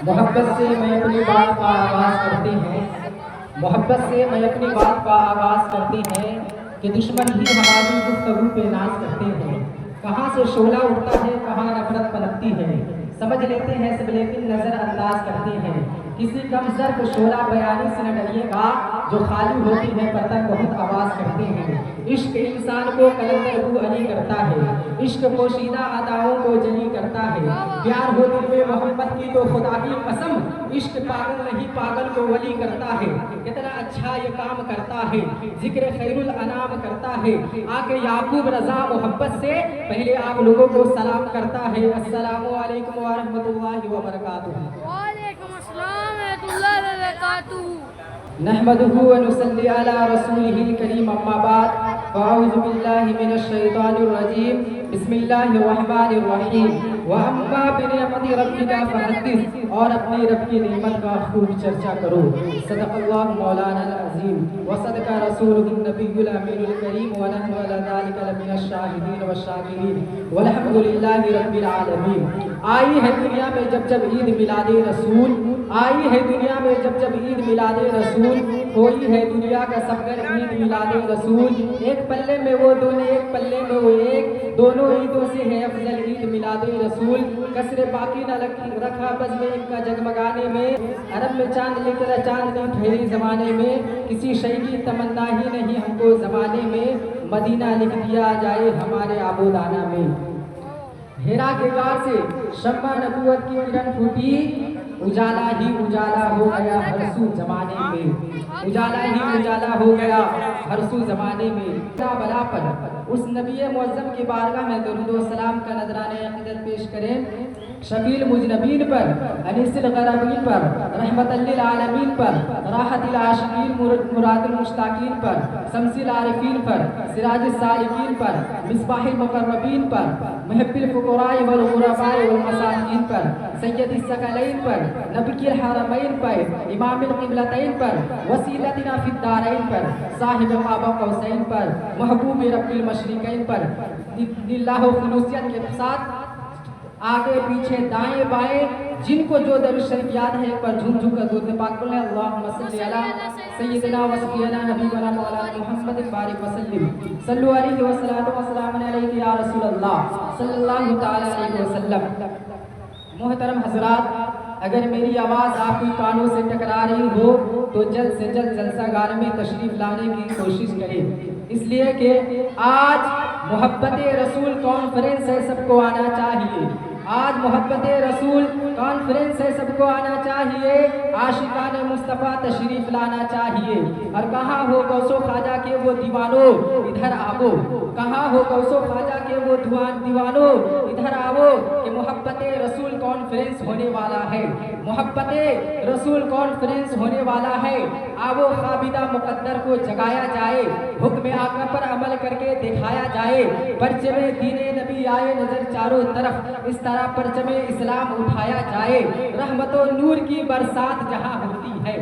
محبت سے میں اپنی بات کا آغاز کرتے ہیں محبت سے میں اپنی بات کا آغاز کرتے ہیں کہ دشمن ہی ہماری گفتگو پہ ناز کرتے ہیں. کہاں سے شعلہ اٹھتا ہے کہاں نفرت پنپتی ہے, سمجھ لیتے ہیں سب لیکن نظر انداز کرتے ہیں. کسی کم ظرف شعلہ بیانی سے نہ ڈریے گا, جو خالی ہوتی ہے پتنگ بہت آواز کرتے ہیں. عشق انسان کو قلندر بو علی کرتا ہے, عشق پوشیدہ اداؤں کو جلی کرتا ہے. پیار ہو دل میں محبت کی تو خدا کی قسم, عشق پاگل نہیں پاگل کو ولی کرتا ہے. کتنا اچھا یہ کام کرتا ہے, ذکر خیر الانام کرتا ہے. آ کے یعقوب رضا محبت سے پہلے آپ لوگوں کو سلام کرتا ہے. السلام علیکم ورحمۃ اللہ وبرکاتہ. وعلیکم السلام ورحمۃ اللہ وبرکاتہ. نحمده ونصلي على رسوله الكريم اما بعد فاعوذ بالله من الشيطان الرجيم بسم الله الرحمن الرحيم. واما بنعمت ربك فحدث, اور اپنی رب کی نعمت کا خوب چرچا کرو. صدق اللہ مولانا العظیم وصدق رسولہ النبی الامین الکریم ونحن علی ذلک لمن الشاہدین والشاکرین والحمد للہ رب العالمین. آئی ہے دنیا میں جب جب عید میلاد رسول, آئی ہے دنیا میں جب جب عید میلاد رسول, کوئی ہے دنیا کا سفر عید میلاد رسول. ایک پلے میں وہ دونوں ایک پلے میں وہ ایک, دونوں عیدوں سے ہے افضل عید میلاد رسول. کسر باقی نہ رکھا بز میں ان کا جگمگانے میں, عرب میں چاند لکھ رہا چاند نہیں ٹھہری زمانے میں. کسی شے کی تمنا ہی نہیں ہم کو زمانے میں, مدینہ لکھ دیا جائے ہمارے آبودانہ میں. ہیرا کے غار سے شمع نبوت کی کرن پھوٹی, اجالا ہی اجالا ہو گیا ہر سو زمانے میں, اجالا ہی اجالا ہو گیا ہر سو زمانے میں. بلا پر اس نبی معظم کی بارگاہ میں درود و سلام کا نذرانہ عقیدت پیش کریں. شفیع المذنبین پر, انیس الغرابین پر, رحمت للعالمین پر, راحت العاشقین مراد المشتاقین پر, شمس العارفین پر, سراج السالکین پر, مصباح المقربین پر, محب الفقراء والغرباء والمساکین پر, سید الثقلین پر, نبی الحرمین پر, امام القبلتین پر, وسیلتنا فی الدارین پر, صاحب قاب قوسین پر, محبوب رب المشرقین پر. للہ خلوصیت کے ساتھ آگے پیچھے دائیں بائیں جن کو جو درود شریف یاد ہے ایک بار جھوم جھوم کر درود پاک پڑھ لیں. اللہم صلی علی سیدنا و سفینا نبینا مولانا محمد بارک وسلم, صلو علیہ وسلم وسلام علیہ یا رسول اللہ صلی اللہ تعالی علیہ وسلم. محترم حضرات, اگر میری آواز آپ کی کانوں سے ٹکرا رہی ہو تو جلد سے جلد جلسہ گاہ میں تشریف لانے کی کوشش کریں, اس لیے کہ آج محبت رسول کانفرنس ہے, سب کو آنا چاہیے. آج محبت رسول کانفرنس ہے, سب کو آنا چاہیے. عاشقان مصطفیٰ تشریف لانا چاہیے. اور کہاں ہو غوث خواجہ کے وہ دیوانو ادھر آو, کہاں ہو غوث خواجہ کے وہ دیوانو ادھر آو, کہ محبت رسول کانفرنس ہونے والا ہے, محبت رسول کانفرنس ہونے والا ہے. آو خابدہ مقدر کو جگایا جائے, حکم آقا پر عمل کر کے دکھایا جائے. پرچم دین نبی آئے نظر چاروں طرف, اس طرح پرچم اسلام اٹھایا جائے. رحمت و نور کی برسات جہاں ہوتی ہے,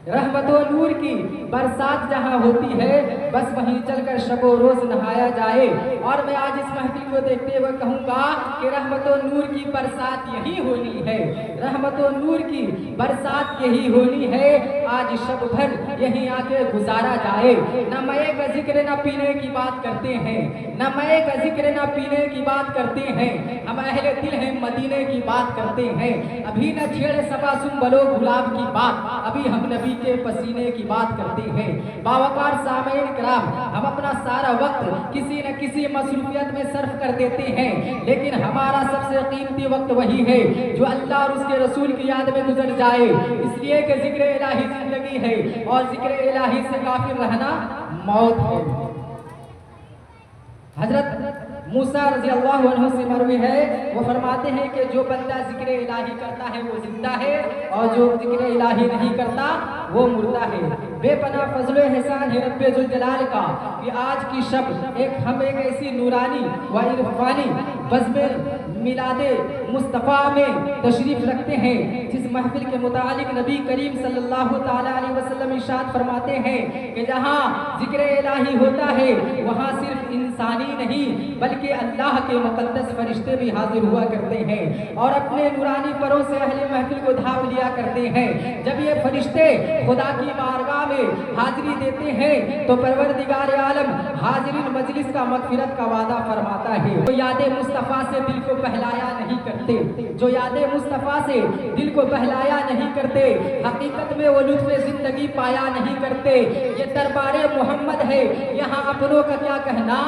رحمت و نور کی برسات جہاں ہوتی ہے, بس وہیں چل کر شب و روز نہایا جائے. اور میں آج اس محفل کو دیکھتے ہوئے کہوں گا کہ رحمت و نور کی برسات یہی ہونی ہے, رحمت و نور کی برسات یہی ہونی ہے. آج شب بھر یہیں آ کے گزارا جائے. نہ مئے کا ذکر نہ پینے کی بات کرتے ہیں, نہ مئے کا ذکر نہ پینے کی بات کرتے ہیں. ہم اہل دل ہیں مدینے کی بات کرتے ہیں. ابھی نہ چھیڑ صبا سنبلو گلاب کی بات, ابھی ہم نبی کے پسینے کی بات کرتے ہیں. باوقار سامعین کرام, ہم اپنا سارا وقت کسی نہ کسی مصروفیت میں صرف کر دیتے ہیں, لیکن ہمارا سب سے قیمتی وقت وہی ہے جو اللہ اور اس کے رسول کی یاد میں گزر جائے. اس لیے کہ ذکر الہی زندگی ہے اور ذکر الہی سے غافل رہنا موت ہے. حضرت موسیٰ رضی اللہ عنہ سے مروی ہے, وہ فرماتے ہیں کہ جو بندہ ذکر الہی کرتا ہے وہ زندہ ہے, اور جو ذکر الہی نہیں کرتا وہ مردہ ہے. بے پناہ فضل و احسان ہے رب ذوالجلال کا کہ آج کی شب ہم ایک ایسی نورانی و عرفانی بزم میلاد مصطفیٰ میں تشریف رکھتے ہیں، جس محفل کے متعلق نبی کریم صلی اللہ تعالیٰ علیہ وسلم ارشاد فرماتے ہیں کہ جہاں ذکر الہی ہوتا ہے وہاں صرف انسانی نہیں بلکہ اللہ کے مقدس فرشتے بھی حاضر ہوا کرتے ہیں اور اپنے نورانی پروں سے اہل محفل کو دھاپ لیا کرتے ہیں۔ جب یہ فرشتے خدا کی بارگاہ میں حاضری دیتے ہیں تو پروردگار عالم حاضرین مجلس کا مغفرت کا وعدہ فرماتا ہے۔ جو یاد مصطفیٰ سے دل کو بہلایا نہیں کرتے، جو یاد مصطفیٰ سے دل کو بہلایا نہیں کرتے، حقیقت میں وہ لطف زندگی پایا نہیں کرتے۔ یہ دربار محمد ہے، یہاں اپنوں کا کیا کہنا،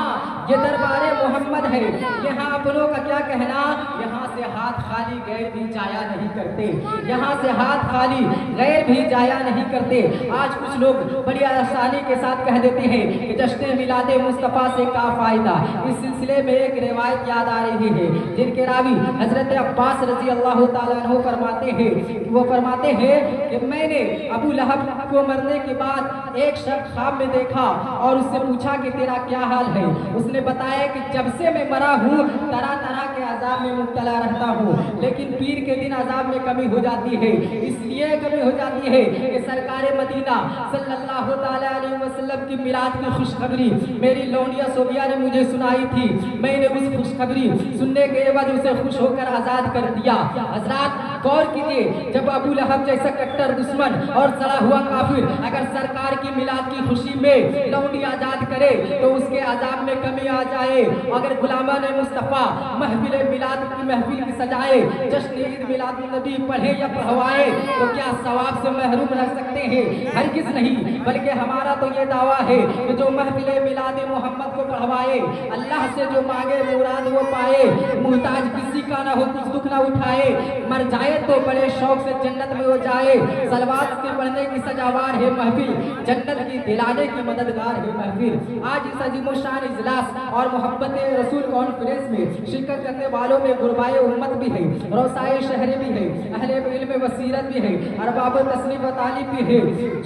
یہ دربار محمد ہے، یہاں اپنوں کا کیا کہنا۔ یہاں سے ہاتھ خالی غیر بھی جایا نہیں کرتے، یہاں سے ہاتھ خالی غیر بھی جایا نہیں کرتے۔ آج کچھ لوگ بڑی آسانی کے ساتھ کہہ دیتے ہیں کہ جشن میلاد مصطفیٰ سے کیا فائدہ۔ اس سلسلے میں ایک روایت یاد آ رہی ہے جن کے راوی حضرت عباس رضی اللہ تعالیٰ عنہ فرماتے ہیں، وہ فرماتے ہیں کہ میں نے ابو لہب کو مرنے کے بعد ایک شخص خواب میں دیکھا اور اس سے پوچھا کہ تیرا کیا حال ہے۔ اس نے بتایا کہ جب سے میں مرا ہوں طرح طرح کے عذاب میں مبتلا رہتا ہوں، لیکن پیر کے دن عذاب میں کمی ہو جاتی ہے۔ اس لیے کمی ہو جاتی ہے کہ سرکار مدینہ صلی اللہ تعالیٰ علیہ وسلم کی میلاد کی خوشخبری میری لونڈیا صوفیہ نے مجھے سنائی تھی۔ میں نے اس خوشخبری سننے کے بعد اسے خوش ہو کر آزاد کر دیا۔ حضرات غور کیجئے، جب ابو لہب جیسا کٹر دشمن اور سڑا ہوا کافر اگر سرکار کی میلاد کی خوشی میں لونڈی آزاد کرے تو اس کے عذاب میں کمی آ جائے، اگر غلامان مصطفیٰ محفل میلاد کی محفل کی سجائے، جشن عید میلاد النبی پڑھے یا پڑھوائے تو کیا ثواب سے محروم رہ سکتے ہیں؟ ہرگز نہیں، بلکہ ہمارا تو یہ دعویٰ ہے کہ جو محفل میلاد محمد کو پڑھوائے، اللہ سے جو مانگے مراد وہ پائے، محتاج کسی کا نہ ہو کچھ دکھ نہ اٹھائے، مر جائے تو بڑے شوق سے جنت میں ہو جائے۔ صلوات کے پڑھنے کی سجاوار ہے محفل، جنت کی دلانے کی مددگار ہے محفل۔ آج اس عظیم الشان اجلاس اور محبت رسول کانفرنس میں شرکت کرنے والوں میں غربائے امت بھی ہے، روسائے شہری بھی ہے، اہل علم بصیرت بھی ہے، ارباب تصنیف و تعلیم بھی ہے،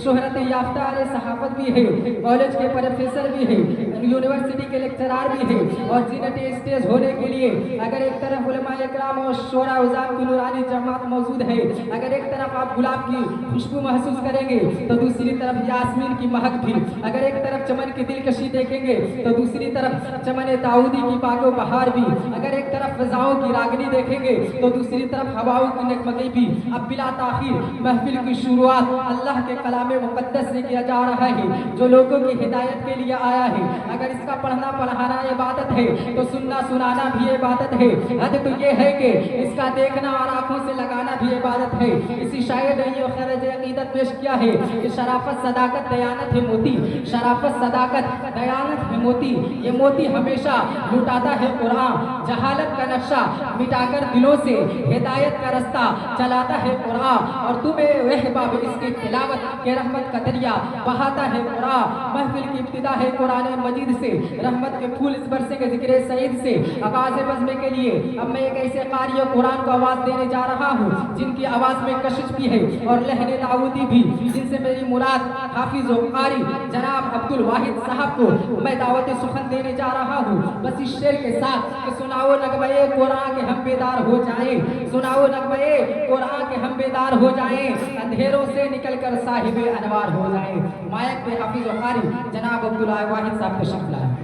شہرت یافتہ اہل صحافت بھی ہے، کالج کے پروفیسر بھی ہے، یونیورسٹی کے لیکچرار بھی ہے، اور زینت اسٹیج ہونے کے لیے اگر ایک طرف علماء اکرام اور شورا عظام کی نورانی جماعت موجود ہے، اگر ایک طرف آپ گلاب کی خوشبو محسوس کریں گے تو دوسری طرف یاسمین کی مہک بھی، اگر ایک طرف چمن کی دلکشی دیکھیں گے تو دوسری طرف چمن داؤدی کی پاک و بہار بھی، اگر ایک طرف فضاؤں کی راگنی دیکھیں گے تو دوسری طرف ہواؤں کی نغمگی بھی۔ اب بلا تاخیر محفل کی شروعات اللہ کے کلام مقدس سے کیا جا رہا ہے جو لوگوں کی ہدایت کے لیے آیا ہے۔ اگر اس کا پڑھنا پڑھانا عبادت ہے تو سننا سنانا بھی عبادت ہے۔ حد تو یہ ہے کہ اس کا دیکھنا اور آنکھوں سے لگانا بھی عبادت ہے۔ اسی شاعر نے یہ خرج عقیدت پیش کیا ہے کہ شرافت صداقت دیانت ہے موتی، شرافت صداقت دیانت ہے موتی، یہ موتی ہمیشہ لٹاتا ہے قرآن، جہالت کا نقشہ مٹا کر دلوں سے ہدایت کا رستہ چلاتا ہے قرآن، اور تمہیں وہباب اس کی تلاوت کے رحمت کا دریا بہاتا ہے قرآن۔ محفل کی ابتدا ہے قرآن مجید سے، رحمت کے پھول اس برسے کے ذکر سعید سے۔ آغاز بزم کے لیے اب میں ایک ایسے قاری قرآن کو آواز دینے جا رہا ہوں جن کی آواز میں کشش بھی ہے اور لہن داؤدی بھی، جن سے میری مراد حافظ و قاری جناب عبد الواحد صاحب کو میں دعوت سخن دینے جا رہا ہوں، بس اس شعر کے ساتھ کہ سناؤ نغمے قرآن کے ہم بیدار ہو جائیں، سناؤ نغمے قرآن کے ہم بیدار ہو جائیں، اندھیروں سے نکل کر صاحب انوار ہو جائیں۔ مائک پہ حافظ و قاری جناب عبد الواحد صاحب تشریف لائیں۔